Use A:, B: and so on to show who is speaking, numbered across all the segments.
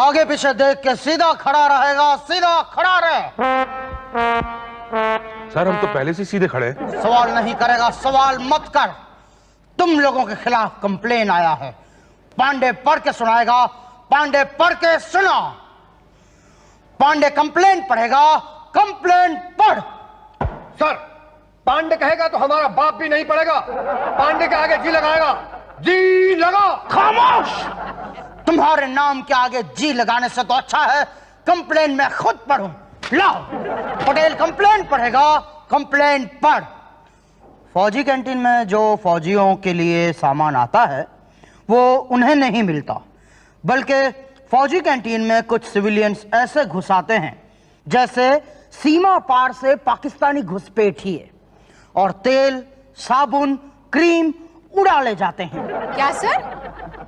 A: आगे पीछे देख के सीधा खड़ा रहेगा, सीधा खड़ा रहे।
B: सर हम तो पहले से सीधे खड़े हैं।
A: सवाल नहीं करेगा, सवाल मत कर। तुम लोगों के खिलाफ कंप्लेन आया है। पांडे पढ़ के सुनाएगा, पांडे पढ़ के सुना। पांडे कंप्लेन पढ़ेगा, कंप्लेन पढ़।
C: सर पांडे कहेगा तो हमारा बाप भी नहीं पड़ेगा। पांडे के आगे जी लगाएगा, जी लगा।
A: खामोश! तुम्हारे नाम के आगे जी लगाने से तो अच्छा है कंप्लेन मैं खुद पढ़ूं। लाओ, पटेल कंप्लेन पढ़ेगा, कंप्लेन पढ़। फौजी कैंटीन में जो फौजियों के लिए सामान आता है वो उन्हें नहीं मिलता, बल्कि फौजी कैंटीन में कुछ सिविलियंस ऐसे घुस आते हैं जैसे सीमा पार से पाकिस्तानी घुसपैठिए, और तेल, साबुन, क्रीम उड़ा ले जाते हैं।
D: क्या सर?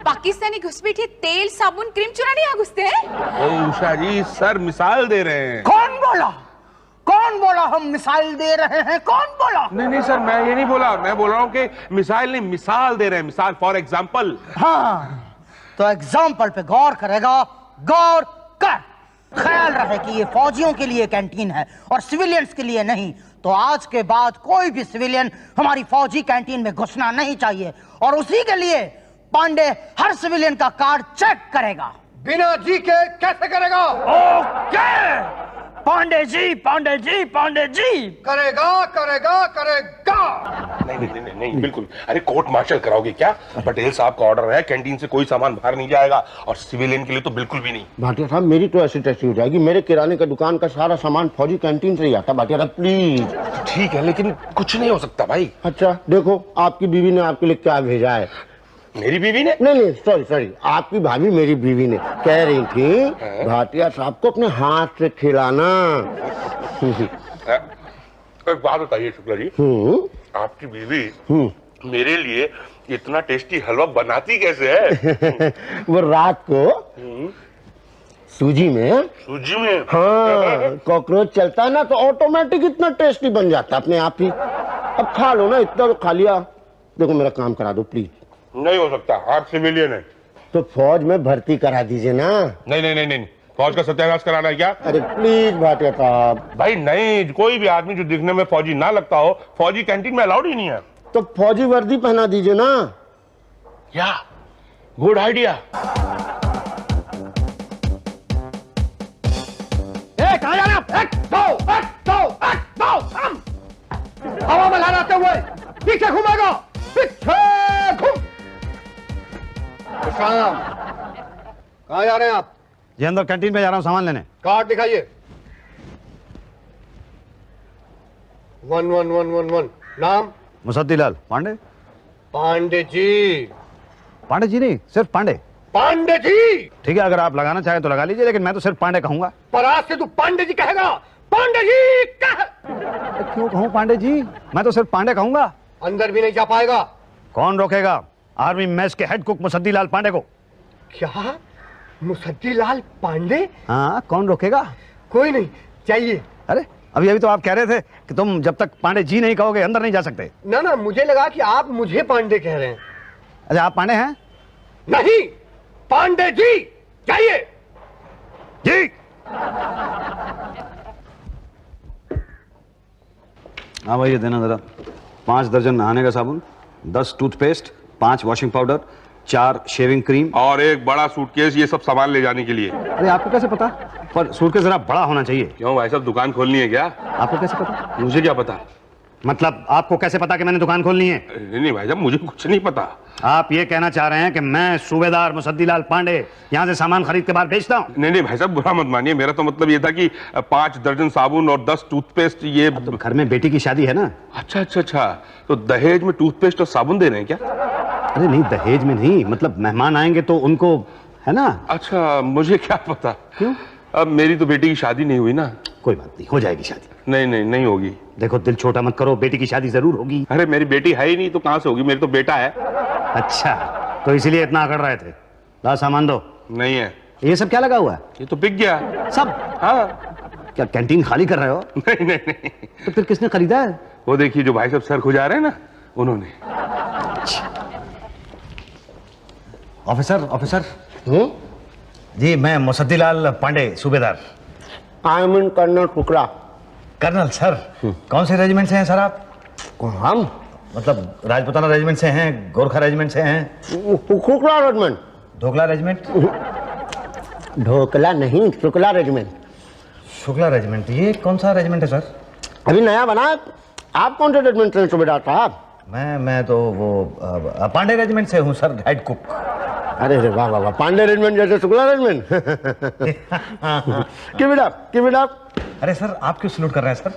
D: पाकिस्तानी घुसपैठिए तेल, साबुन, क्रीम चुराने यहाँ घुसते हैं?
B: ओ उषा जी, सर मिसाल दे रहे हैं।
A: कौन बोला? कौन बोला हम मिसाइल दे रहे हैं? कौन बोला?
B: नहीं सर, मैं ये नहीं बोला। मैं बोल रहा हूँ कि मिसाइल नहीं, मिसाल दे रहे हैं। मिसाल, फॉर एग्जाम्पल।
A: हाँ, तो एग्जाम्पल पे गौर करेगा, गौर कर। ख्याल रहे कि ये फौजियों के लिए कैंटीन है और सिविलियंस के लिए नहीं। तो आज के बाद कोई भी सिविलियन हमारी फौजी कैंटीन में घुसना नहीं चाहिए, और उसी के लिए पांडे हर सिविलियन का कार्ड चेक करेगा।
C: बिना जी के कैसे करेगा?
A: ओके, पांडे जी, पांडे जी, पांडे जी।
C: करेगा करेगा करेगा।
B: नहीं बिल्कुल। अरे कोर्ट मार्शल कराओगे क्या? पटेल साहब का ऑर्डर है, कैंटीन से कोई सामान बाहर नहीं जाएगा, और सिविलियन के लिए तो बिल्कुल भी नहीं।
E: भाटिया साहब मेरी तो ऐसी तैसी हो जाएगी, मेरे किराने का दुकान का सारा सामान फौजी कैंटीन से ही आता। भाटिया साहब प्लीज।
B: ठीक है, लेकिन कुछ नहीं हो सकता भाई।
E: अच्छा देखो, आपकी बीवी ने आपके लिए क्या भेजा है।
B: मेरी बीवी ने?
E: नहीं सॉरी, आपकी भाभी मेरी बीवी ने कह रही थी भाटिया साहब को अपने हाथ से खिलाना।
B: एक बात बताइए शुक्ला जी, आपकी बीवी मेरे लिए इतना टेस्टी हलवा बनाती कैसे है?
E: वो रात को सूजी में हाँ कॉकरोच चलता है ना, तो ऑटोमेटिक इतना टेस्टी बन जाता है अपने आप ही। अब खा लो ना, इतना तो खा लिया। देखो मेरा काम करा दो प्लीज।
B: नहीं हो सकता, आप सिविलियन है।
E: तो फौज में भर्ती करा दीजिए ना।
B: नहीं, फौज का सत्यानाश कराना है क्या?
E: अरे प्लीज भाटिया साहब।
B: भाई नहीं, कोई भी आदमी जो दिखने में फौजी ना लगता हो फौजी कैंटीन में अलाउड ही नहीं है।
E: तो फौजी वर्दी पहना दीजिए ना।
B: या गुड आइडिया।
C: कहाँ जा रहे हैं? हवा में लहराते हुए पीछे घूमेगा, पीछे घूम। कहाँ जा रहे हैं आप?
F: जी अंदर कैंटीन में जा रहा हूँ सामान लेने।
C: कार्ड दिखाइए। 111111। नाम?
F: मुसद्दीलाल पांडे।
C: पांडे जी।
F: पांडे जी नहीं, सिर्फ पांडे।
C: पांडे जी।
F: ठीक है, अगर आप लगाना चाहें तो लगा लीजिए, लेकिन मैं तो सिर्फ पांडे कहूंगा।
C: पर आज से तू पांडे जी कहेगा। पांडे जी कह।
F: क्यों कहूँ पांडे जी? मैं तो सिर्फ पांडे कहूंगा।
C: अंदर भी नहीं जा पाएगा।
F: कौन रोकेगा? आर्मी मेस के हेड कुक मुसद्दीलाल पांडे को।
C: क्या? मुसद्दीलाल पांडे?
F: हाँ, कौन रोकेगा?
C: कोई नहीं चाहिए।
F: अरे अभी तो आप कह रहे थे कि तुम जब तक पांडे जी नहीं कहोगे अंदर नहीं जा सकते।
C: ना मुझे लगा कि आप मुझे पांडे कह रहे हैं।
F: अच्छा, आप पांडे हैं?
C: नहीं, पांडे जी चाहिए।
F: जी। हाँ भाई, ये देना जरा। 5 दर्जन नहाने का साबुन, 10 toothpaste, 5 washing powder, 4 shaving cream
B: और एक बड़ा सूटकेस, ये सब सामान ले जाने के लिए।
F: अरे आपको कैसे पता? पर सूटकेस जरा बड़ा होना चाहिए।
B: क्यों भाई साहब, दुकान खोलनी है क्या?
F: आपको कैसे पता?
B: मुझे क्या पता?
F: मतलब आपको कैसे पता कि मैंने दुकान खोलनी है?
B: नहीं भाई साहब, मुझे कुछ नहीं पता।
F: आप ये कहना चाह रहे हैं कि मैं सूबेदार मुसद्दीलाल पांडे यहाँ से सामान खरीद के बाहर बेचता हूँ?
B: नहीं भाई साहब, बुरा मत मानिए। मेरा तो मतलब ये था कि 5 दर्जन साबुन और 10 टूथपेस्ट। ये
F: तो घर में बेटी की शादी है ना।
B: अच्छा, तो दहेज में टूथपेस्ट और साबुन दे रहे हैं क्या?
F: अरे नहीं, दहेज में नहीं, मतलब मेहमान आएंगे तो उनको, है ना।
B: अच्छा, मुझे क्या पता।
F: क्यों?
B: अब मेरी तो बेटी की शादी नहीं हुई ना।
F: कोई बात नहीं, हो जाएगी शादी।
B: नहीं होगी।
F: देखो दिल छोटा मत करो, बेटी की शादी जरूर होगी।
B: अरे मेरी बेटी है ही नहीं तो कहाँ से होगी? मेरी तो बेटा है।
F: अच्छा, तो इसीलिए इतना अकड़ रहे थे। ला सामान दो।
B: नहीं है।
F: ये सब क्या लगा हुआ है?
B: ये तो बिक गया
F: सब।
B: हाँ।
F: क्या कैंटीन खाली कर रहे हो?
B: नहीं।
F: तो फिर किसने खरीदा है?
B: वो देखिए, जो भाई साहब सर खुजा रहे हैं ना, उन्होंने।
F: ऑफिसर, जी मैं मुसद्दीलाल पांडे सूबेदार।
E: I mean colonel Shukla.
F: Colonel sir, कौन से रेजिमेंट से हैं सर आप?
E: हम
F: मतलब राजपुताना रेजिमेंट से हैं, गोरखा रेजिमेंट से हैं?
E: शुक्ला रेजिमेंट।
F: ढोकला रेजिमेंट?
E: ढोकला नहीं, शुक्ला रेजिमेंट।
F: शुक्ला रेजिमेंट, ये कौन सा रेजिमेंट है सर?
E: अभी नया बना है। आप कौन से रेजिमेंट से सूबेदार साहब?
F: मैं तो वो पांडे रेजिमेंट से हूँ सर, हेड कुक।
E: अरे रे वाह वाह वाह, पांडे रेजिमेंट जैसे Shukla regiment. Keep it up.
F: अरे सर आप क्यों सलूट कर रहे हैं सर?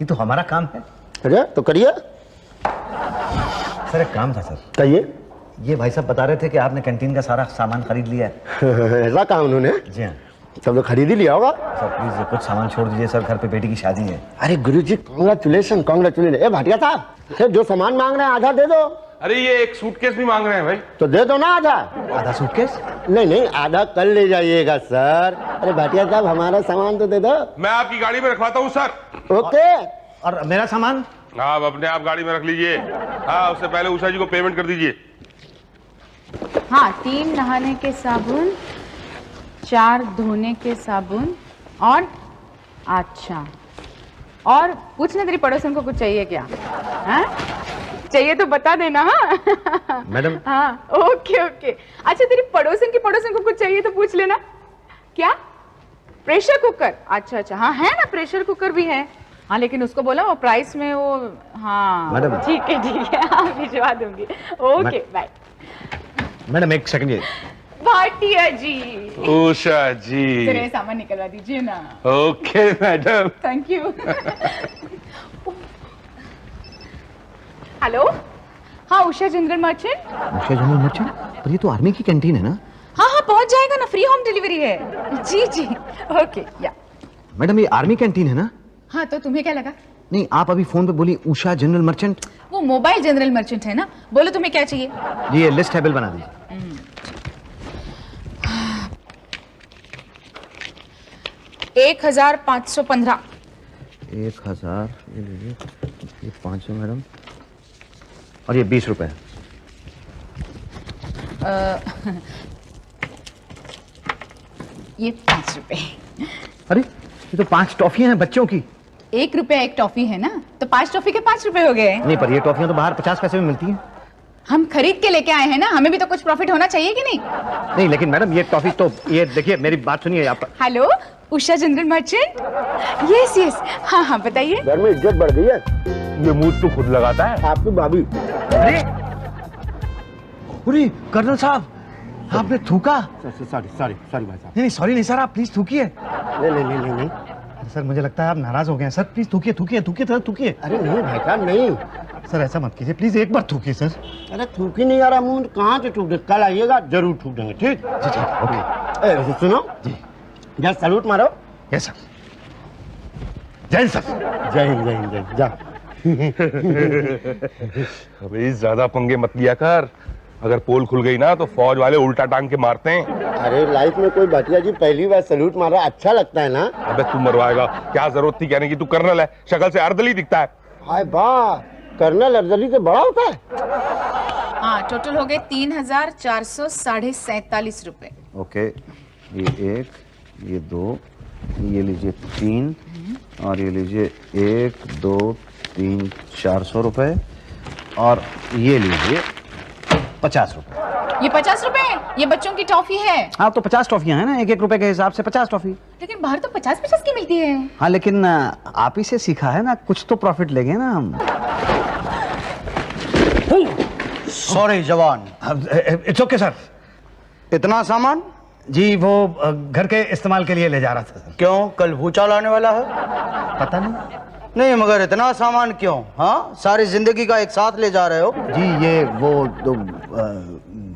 F: ये तो हमारा काम है।
E: अरे तो करिए।
F: सर एक काम था सर।
E: कहिए।
F: ये भाई साहब बता रहे थे कि आपने कैंटीन का सारा सामान खरीद लिया है।
E: ऐसा कहा उन्होंने?
F: जी हाँ
E: सब लोग खरीद ही लिया होगा।
F: सर, प्लीज कुछ सामान छोड़ दीजिए सर, घर पे बेटी की शादी है।
E: अरे गुरुजी कांग्रेचुलेशन कांग्रेचुलेशन। ए भाटिया साहब, जो सामान मांग रहे हैं आधा दे दो।
B: अरे ये एक सूटकेस भी मांग रहे हैं भाई।
E: तो दे दो ना आधा।
F: आधा सूटकेस?
E: नहीं, आधा कल ले जाइएगा सर। अरे भाटिया साहब, हमारा सामान तो दे दो।
B: मैं आपकी गाड़ी में रखवाता हूँ सर।
E: ओके।
F: और मेरा सामान?
B: आप अपने आप गाड़ी में रख लीजिए। हाँ, उससे पहले उषा जी को पेमेंट कर दीजिए।
D: हाँ, 3 नहाने के साबुन, 4 धोने के साबुन और अच्छा, और पूछना तेरी पड़ोसन को कुछ चाहिए क्या? हाँ? चाहिए तो बता देना। हाँ
F: मैडम।
D: हाँ ओके ओके। अच्छा तेरी पड़ोसन की पड़ोसन को कुछ चाहिए तो पूछ लेना। क्या? Pressure cooker? अच्छा हाँ है ना, प्रेशर कुकर भी है। हाँ लेकिन उसको बोला वो प्राइस में वो, हाँ
F: मैडम।
D: ठीक है हाँ भिजवा दूंगी। Okay bye.
F: मैडम एक सेकंड, ये
D: भाटिया जी।
B: उषा जी।
D: तेरे सामान निकलवा दीजिए ना।
B: Okay madam.
D: Thank you. Hello, हाँ Usha general merchant.
F: Usha general merchant? पर ये तो आर्मी की कैंटीन है ना?
D: हाँ पहुंच जाएगा ना, फ्री होम डिलीवरी है। जी ओके या।
F: मैडम ये आर्मी कैंटीन है ना?
D: हाँ तो तुम्हें क्या लगा?
F: नहीं, आप अभी फोन पे बोली उषा जनरल मर्चेंट।
D: वो मोबाइल जनरल मर्चेंट है ना। बोलो तुम्हें क्या चाहिए?
F: जी ये लिस्ट है, बिल बना दीजिए।
D: 1515।
F: 1000, ये लीजिए, ये 500 मैडम, और ये 20 रुपए।
D: ये 5 रुपए।
F: अरे ये तो 5 टॉफियां हैं बच्चों की।
D: 1 रुपया 1 टॉफी है ना, तो 5 टॉफी के 5 रुपए हो गए।
F: नहीं पर ये टॉफियां तो बाहर 50 पैसे में मिलती हैं।
D: हम खरीद के लेके आए हैं ना, हमें भी तो कुछ प्रॉफिट होना चाहिए कि नहीं?
F: नहीं लेकिन मैडम ये टॉफी तो, ये देखिए मेरी बात सुनिए आप।
D: Hello Usha general merchant. Yes हाँ बताइए।
E: घर में इज्जत बढ़ गई है।
B: ये मुंह तो खुद लगाता है।
E: आपकी भाभी।
F: अरे कर्नल साहब, आपने थूका?
E: सॉरी भाई साहब।
F: नहीं सॉरी नहीं सर, आप प्लीज थूकिए।
E: नहीं।
F: सर मुझे लगता है आप नाराज हो गए हैं सर, प्लीज थूकिए थूकिए।
E: अरे नहीं भाई साहब, नहीं।
F: सर ऐसा मत कीजिए, प्लीज एक बार थूकिए सर।
E: अरे थूक ही नहीं आ रहा मुंह, कहाँ से थूक दे? कल आइएगा जरूर थूक देंगे। ठीक
F: जी ठीक ओके।
E: सुनो
F: जी
E: जा सैल्यूट मारो।
F: Yes sir. जय हिंद सर।
E: जय हिंद जा।
B: अबे ज्यादा पंगे मत लिया कर, अगर पोल खुल गई ना तो फौज वाले उल्टा टांग के मारते हैं।
E: अरे लाइफ में कोई भाटिया जी पहली बार सैल्यूट मारा, अच्छा लगता है ना।
B: अबे तू मरवाएगा, क्या जरूरत थी कहने की? तू कर्नल है, शक्ल से अर्दली दिखता है।
E: हाय वाह, कर्नल अर्दली से बड़ा होता है।
D: हाँ टोटल हो गए 3447 रुपए।
F: ओके, ये 1, ये 2, ये लीजिए 3, और ये लीजिए 1, 2, 3, 400 रुपए, और ये लीजिए 50 रुपए।
D: ये 50 रुपए? ये बच्चों की टॉफी है।
F: हाँ तो 50 टॉफियां हैं ना, 1-1 रुपए के हिसाब से 50 टॉफी।
D: लेकिन बाहर तो 50-50 की मिलती है।
F: हाँ लेकिन आप ही से सीखा है ना, कुछ तो प्रॉफिट लेंगे ना हम।
A: सॉरी जवान।
F: It's okay sir.
A: इतना सामान?
F: जी वो घर के इस्तेमाल के लिए ले जा रहा था सर।
A: क्यों, कल भूचाल आने वाला है?
F: पता नहीं।
A: नहीं मगर इतना सामान क्यों? हाँ सारी जिंदगी का एक साथ ले जा रहे हो।
F: जी ये वो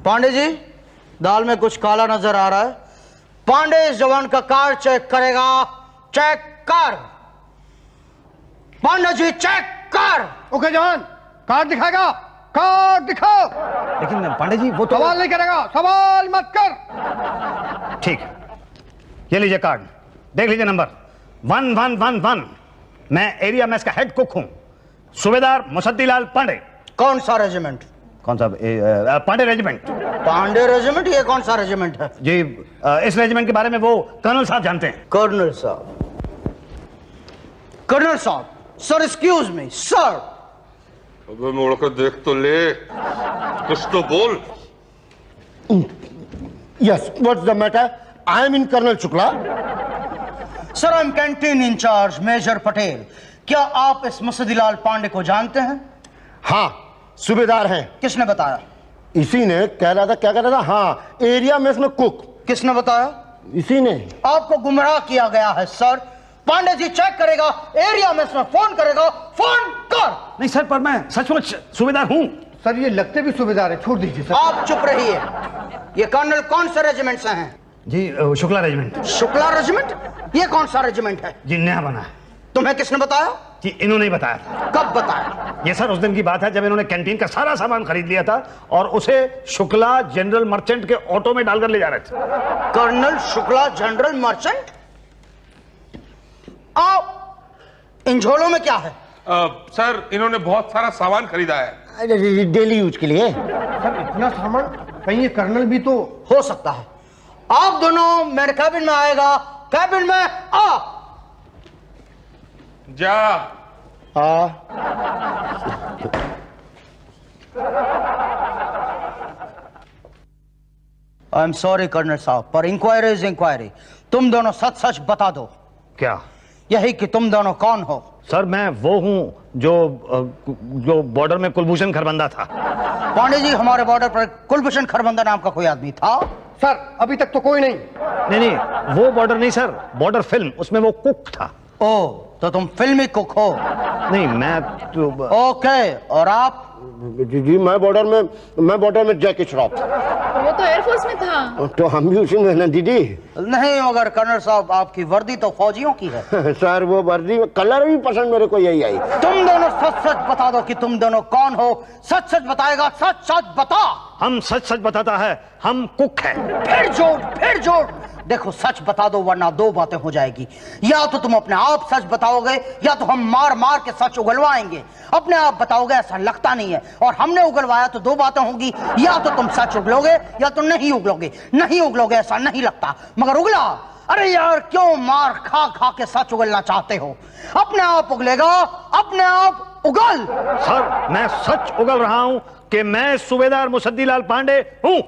A: पांडे जी, दाल में कुछ काला नजर आ रहा है। पांडे इस जवान का कार्ड चेक करेगा। चेक कर पांडे जी, चेक कर।
C: ओके जवान, कार्ड दिखाएगा, कार्ड दिखाओ।
F: लेकिन पांडे जी वो तो
C: सवाल नहीं करेगा, सवाल मत कर।
F: ठीक, ये लीजिए कार्ड, देख लीजिए नंबर 1111। मैं एरिया मेस का हेड कुक हूं, सूबेदार मुसद्दीलाल पांडे।
A: कौन सा रेजिमेंट?
F: कौन सा पांडे रेजिमेंट।
A: पांडे रेजिमेंट? ये कौन सा रेजिमेंट है?
F: जी इस रेजिमेंट के बारे में वो कर्नल साहब जानते हैं।
A: कर्नल साहब, कर्नल साहब, सर एक्सक्यूज मी सर।
B: अबे मुड़कर देख तो ले, कुछ तो बोल।
E: Yes, what's the matter? I am in colonel Shukla.
A: Sir, I am canteen incharge major Patel. क्या आप इस मसूदीलाल पांडे को जानते हैं?
E: हाँ, सूबेदार हैं।
A: किसने बताया?
E: इसी ने कह रहा था, क्या कह रहा था? हाँ, एरिया में इसमें कुक।
A: किसने बताया?
E: इसी ने।
A: आपको गुमराह किया गया है सर। पांडे जी चेक करेगा, एरिया में इसमें फोन करेगा, फोन कर।
F: नहीं सर, पर मैं सचमुच सूबेदार हूँ।
C: सर ये लगते भी सूबेदार है, छोड़ दीजिए सर।
A: आप चुप रहिए। ये कर्नल कौन से रेजिमेंट से हैं?
F: जी शुक्ला रेजिमेंट।
A: शुक्ला रेजिमेंट? ये कौन सा रेजिमेंट है?
F: जी नया बना है।
A: तुम्हें किसने बताया?
F: जी इन्होंने ही बताया था।
A: कब बताया?
F: ये सर उस दिन की बात है जब इन्होंने कैंटीन का सारा सामान खरीद लिया था और उसे शुक्ला जनरल मर्चेंट के ऑटो में डालकर ले जा रहे थे।
A: Colonel Shukla general merchant? आप इन झोलों में क्या है?
B: सर इन्होंने बहुत सारा सामान खरीदा है।
E: डेली यूज के लिए।
C: सर इतना सामान, कहीं ये कर्नल भी तो
A: हो सकता है। आप दोनों मेरे कैबिन में आएगा। कैबिन में आ।
B: जा।
A: आई एम सॉरी कर्नल साहब, पर इंक्वायरी इज इंक्वायरी। तुम दोनों सच सच बता दो।
F: क्या?
A: यही कि तुम दोनों कौन हो?
F: सर मैं वो हूँ जो बॉर्डर में कुलभूषण खरबंदा था।
A: पांडे जी, हमारे बॉर्डर पर कुलभूषण खरबंदा नाम का कोई आदमी था?
C: सर अभी तक तो कोई नहीं।
F: नहीं वो बॉर्डर नहीं सर, बॉर्डर फिल्म, उसमें वो कुक था।
A: ओ, तो तुम फिल्मी कुक हो?
F: नहीं मैं तो
A: ओके, और आप?
E: जी मैं बॉर्डर में जैकी श्रॉफ।
D: वो तो एयरफोर्स में था।
E: तो हम भी उसी में ना दीदी।
A: नहीं, मगर कर्नल साहब आपकी वर्दी तो फौजियों की है।
E: सर वो वर्दी कलर भी पसंद मेरे को यही आई।
A: तुम दोनों सच सच बता दो कि तुम दोनों कौन हो। सच सच बताएगा, सच सच बता।
F: हम सच सच बताता है, हम कुक हैं।
A: फिर जोड़। देखो सच बता दो वरना दो बातें हो जाएगी। या तो तुम अपने आप सच बताओगे या तो हम मार मार के सच उगलवाएंगे। अपने आप बताओगे ऐसा लगता नहीं है, और हमने उगलवाया तो दो बातें होंगी। या तो तुम सच उगलोगे या तो नहीं उगलोगे। नहीं उगलोगे ऐसा नहीं लगता, मगर उगला। अरे यार, क्यों मार खा खा के सच उगलना चाहते हो? अपने आप उगलेगा, अपने आप उगल।
F: सर मैं सच उगल रहा हूँ कि मैं सूबेदार मुसद्दीलाल पांडे हूँ।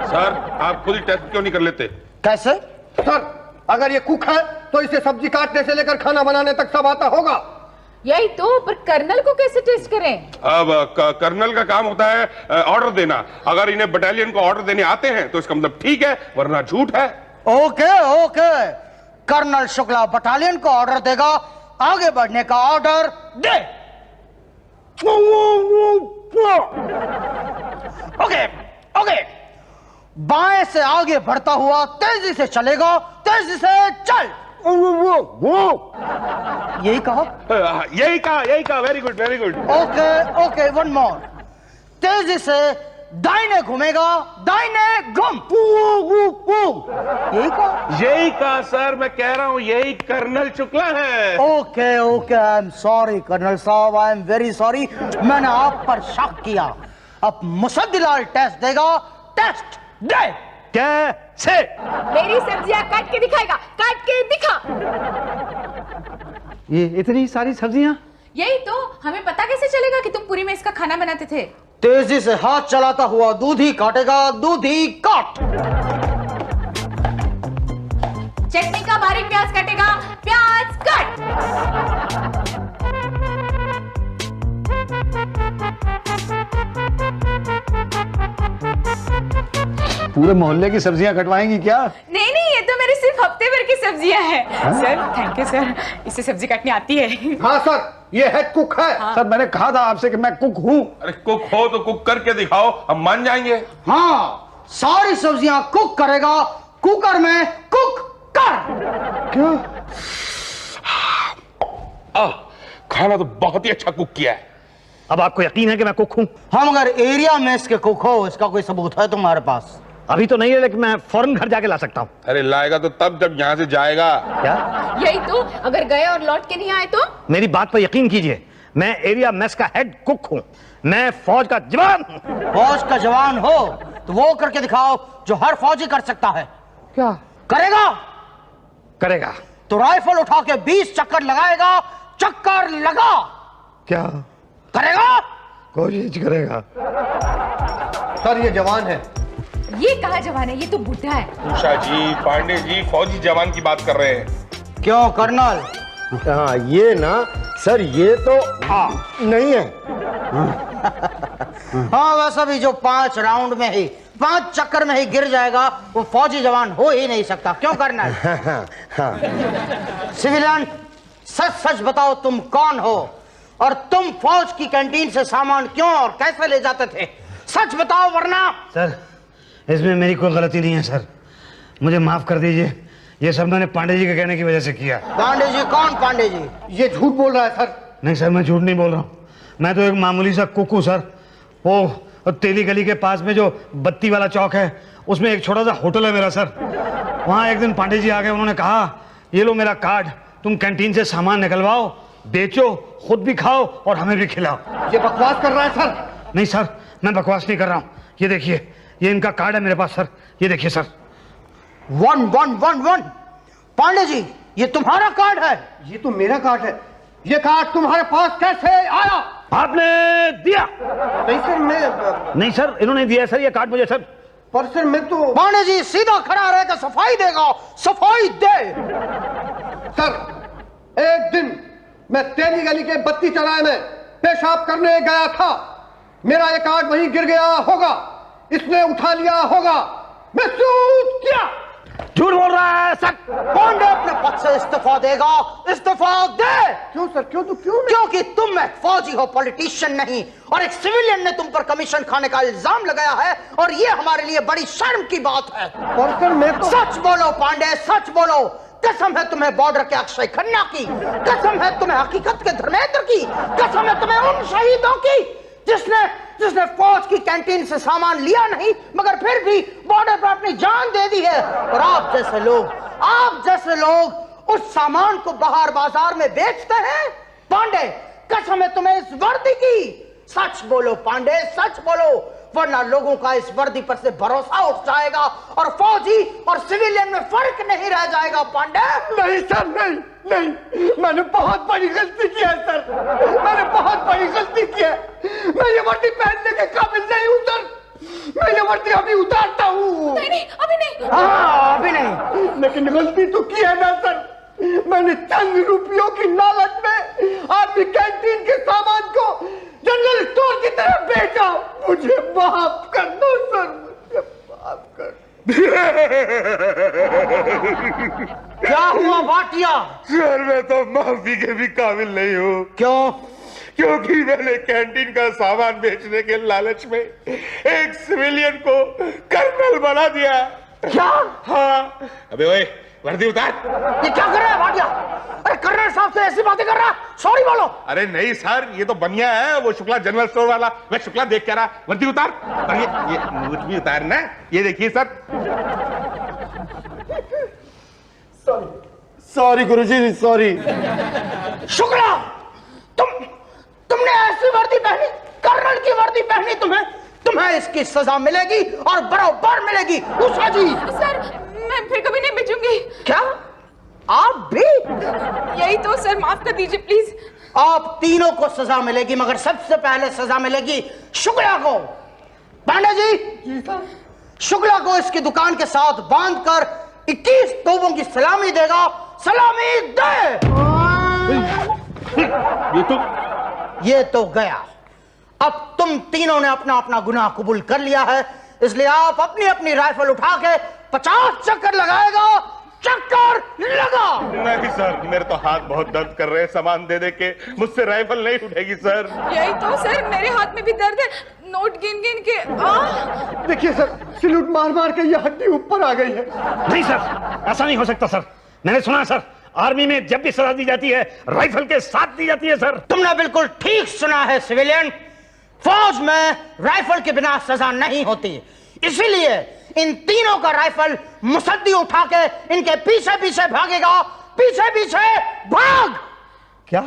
B: सर आप खुद ही टेस्ट क्यों नहीं कर लेते?
A: कैसे?
C: सर अगर ये कुक है तो इसे सब्जी काटने से लेकर खाना बनाने तक सब आता होगा।
D: यही तो, पर कर्नल को कैसे टेस्ट करें?
B: अब कर्नल का काम होता है ऑर्डर देना। अगर इन्हें बटालियन को ऑर्डर देने आते हैं तो इसका मतलब ठीक है, वरना झूठ है।
A: ओके, कर्नल शुक्ला बटालियन को ऑर्डर देगा, आगे बढ़ने का ऑर्डर दे। ओके, बाएं से आगे बढ़ता हुआ तेजी से चलेगा, तेजी से चल। यही कहा?
B: यही कहा। Very good.
A: Okay, one more. तेजी से दाहिने घूमेगा, दाहिने घूम।
B: यही कहा सर, मैं कह रहा हूं यही कर्नल शुक्ला है।
A: Okay, I am sorry colonel साहब, आई एम वेरी सॉरी। मैंने आप पर शक किया। अब मुसद्दीलाल टेस्ट देगा, टेस्ट दे।
F: कैसे?
D: मेरी सब्जियां काट के दिखाएगा, काट के दिखा।
F: ये इतनी सारी सब्जियां?
D: यही तो, हमें पता कैसे चलेगा कि तुम पूरी में इसका खाना बनाते थे?
A: तेजी से हाथ चलाता हुआ दूधी काटेगा, दूधी काट।
D: चटनी का बारीक प्याज काटेगा, प्याज काट।
F: पूरे मोहल्ले की सब्जियां कटवाएंगी क्या?
D: नहीं, ये तो मेरी सिर्फ हफ्ते भर की सब्जियां हैं। सर थैंक यू सर, इसे सब्जी काटनी आती है।
C: हाँ सर, ये हेड कुक है।
F: सर मैंने कहा था आपसे कि मैं कुक हूँ।
B: अरे कुक हो तो कुक करके दिखाओ, हम मान जाएंगे।
A: हाँ, सारी सब्जियां कुक करेगा, कुकर में कुक कर।
F: क्यों?
B: खाना तो बहुत ही अच्छा कुक किया है।
F: अब आपको यकीन है कि मैं कुक हूँ?
A: हम अगर एरिया में इसके कुक हो, इसका कोई सबूत है तुम्हारे पास?
F: अभी तो नहीं है, लेकिन मैं फौरन घर जाके ला सकता हूँ।
B: अरे लाएगा तो तब जब यहाँ से जाएगा।
F: क्या?
D: यही तो, अगर गए और लौट के नहीं आए तो?
F: मेरी बात पर यकीन कीजिए,
G: मैं एरिया मेस का हेड कुक हूँ, मैं फौज का जवान हूँ।
A: फौज का जवान हो तो वो करके दिखाओ जो हर फौजी कर सकता है।
G: क्या
A: करेगा?
G: करेगा?
A: तो राइफल उठा के 20 चक्कर लगाएगा। चक्कर लगा।
G: क्या
A: करेगा?
G: कोशिश करेगा।
C: सर ये जवान है।
D: ये कहा जवान है, ये तो बुढ़ा है।
B: उषा जी, पांडे जी फौजी जवान की बात कर रहे हैं।
A: क्यों कर्नल?
E: हाँ ये ना सर, ये तो नहीं है।
A: हाँ वैसा भी जो 5 राउंड में ही 5 चक्कर में ही गिर जाएगा वो फौजी जवान हो ही नहीं सकता। क्यों कर्नल? सिविलियन सच सच बताओ तुम कौन हो और तुम फौज की कैंटीन से सामान क्यों और कैसे ले जाते थे? सच बताओ वरना।
G: सर इसमें मेरी कोई गलती नहीं है सर, मुझे माफ कर दीजिए, ये सब मैंने पांडे जी के कहने की वजह से किया।
A: पांडे जी? कौन पांडे जी?
C: ये झूठ बोल रहा है सर।
G: नहीं सर, मैं झूठ नहीं बोल रहा हूँ, मैं तो एक मामूली सा कुक हूँ सर। वो तेली गली के पास में जो बत्ती वाला चौक है उसमें एक छोटा सा होटल है मेरा सर। वहाँ एक दिन पांडे जी आ गए, उन्होंने कहा ये लो मेरा कार्ड, तुम कैंटीन से सामान निकलवाओ, बेचो, खुद भी खाओ और हमें भी खिलाओ।
C: ये बकवास कर रहा है सर।
G: नहीं सर, मैं बकवास नहीं कर रहा हूँ, ये देखिए ये इनका कार्ड है मेरे पास सर, ये देखिए सर।
A: 1111। पांडे जी ये तुम्हारा कार्ड है?
C: ये तो मेरा कार्ड है। ये कार्ड तुम्हारे पास कैसे आया?
G: आपने दिया?
C: नहीं सर, मैं
G: नहीं सर, इन्होंने दिया सर ये कार्ड मुझे सर।
C: पर सर मैं तो
A: पांडे जी सीधा खड़ा रहकर सफाई देगा। सफाई दे।
C: सर एक दिन मैं तेली गली के बत्ती चौराहे में पेशाब करने गया था, मेरा ये कार्ड वहीं गिर गया होगा, इसने उठा लिया होगा, मैं सूद किया।
G: झूठ बोल रहा है सर।
A: पांडे अपने पद से इस्तीफा देगा। इस्तीफा दे।
C: क्यों सर? क्यों? तो क्यों नहीं?
A: क्योंकि तुम एक फौजी हो, पॉलिटिशियन नहीं, और एक सिविलियन ने तुम पर कमीशन खाने का इल्जाम लगाया है और ये हमारे लिए बड़ी शर्म की बात है।
C: और सर मैं तो
A: सच बोलो पांडे, सच बोलो। कसम है तुम्हें बॉर्डर के अक्षय खन्ना की, कसम है तुम्हें हकीकत के धर्मेंद्र की, कसम है तुम्हें उन शहीदों की जिसने फौज की कैंटीन से सामान लिया नहीं मगर फिर भी बॉर्डर पर अपनी जान दे दी है। और आप जैसे लोग उस सामान को बाहर बाजार में बेचते हैं। पांडे कसम है तुम्हें इस वर्दी की। सच बोलो पांडे, सच बोलो, वरना लोगों का इस वर्दी पर से भरोसा उठ जाएगा और फौजी और सिविलियन में फर्क नहीं रह जाएगा। पांडे
C: नहीं सर, नहीं, मैंने बहुत बड़ी गलती की है सर, मैंने बहुत बड़ी गलती की है। मैं ये वर्दी पहनने के काबिल नहीं हूँ सर, मैं ये वर्दी अभी उतारता हूँ।
D: नहीं, अभी नहीं।
A: हाँ अभी नहीं।
C: लेकिन गलती तो की है ना सर, मैंने चंद रुपयों की लालच में आपकी कैंटीन के सामान को जनरल स्टोर की तरफ बेचा। मुझे माफ कर दो सर, मुझे माफ कर।
A: क्या हुआ भाटिया?
B: सर मैं तो माफी के भी काबिल नहीं हूँ।
A: क्यों?
B: क्योंकि मैंने कैंटीन का सामान बेचने के लालच में एक सिविलियन को कर्नल बना दिया।
A: क्या?
B: हाँ। अबे ओए वर्दी उतार।
A: ये क्या कर रहा है भाटिया? अरे कर्नल साहब से ऐसी बातें कर रहा है, सॉरी बोलो।
B: अरे नहीं सर, ये तो बनिया है, वो शुक्ला जनरल स्टोर वाला। मैं शुक्ला देख क्या रहा, वर्दी उतार। और ये मूछ भी उतारना, ये देखिए सर।
E: सॉरी गुरुजी, सॉरी।
A: शुक्ला तुमने ऐसी वर्दी पहनी, कर्नल की वर्दी पहनी, तुम्हें इसकी सजा मिलेगी और बराबर मिलेगी। उषा जी
D: सर मैं फिर कभी नहीं बेचूंगी।
A: क्या आप भी?
D: यही तो सर, माफ कर दीजिए प्लीज।
A: आप तीनों को सजा मिलेगी मगर सबसे पहले सजा मिलेगी शुक्ला को। पांडे जी शुक्ला को इसकी दुकान के साथ बांधकर 21 तोपों की सलामी देगा। सलामी दे। ये तो गया। अब तुम तीनों ने अपना अपना गुनाह कबूल कर लिया है, इसलिए आप अपनी अपनी राइफल उठा के 50 चक्कर लगाएगा। चक्कर लगा।
B: नहीं सर, मेरे तो हाथ बहुत दर्द कर रहे हैं सामान दे दे के, मुझसे राइफल नहीं उठेगी सर।
D: यही तो सर, मेरे हाथ में भी दर्द है, नोट गिन गिन के।
C: देखिए सर, सैल्यूट मार मार के ये हड्डी ऊपर आ गई है।
G: नहीं सर, ऐसा नहीं हो सकता सर, मैंने सुना सर आर्मी में जब भी सजा दी जाती है राइफल के साथ दी जाती है सर।
A: तुमने बिल्कुल ठीक सुना है सिविलियन, फौज में राइफल के बिना सजा नहीं होती। इसीलिए इन तीनों का राइफल मुसद्दी उठा के इनके पीछे पीछे भागेगा। पीछे पीछे भाग।
G: क्या?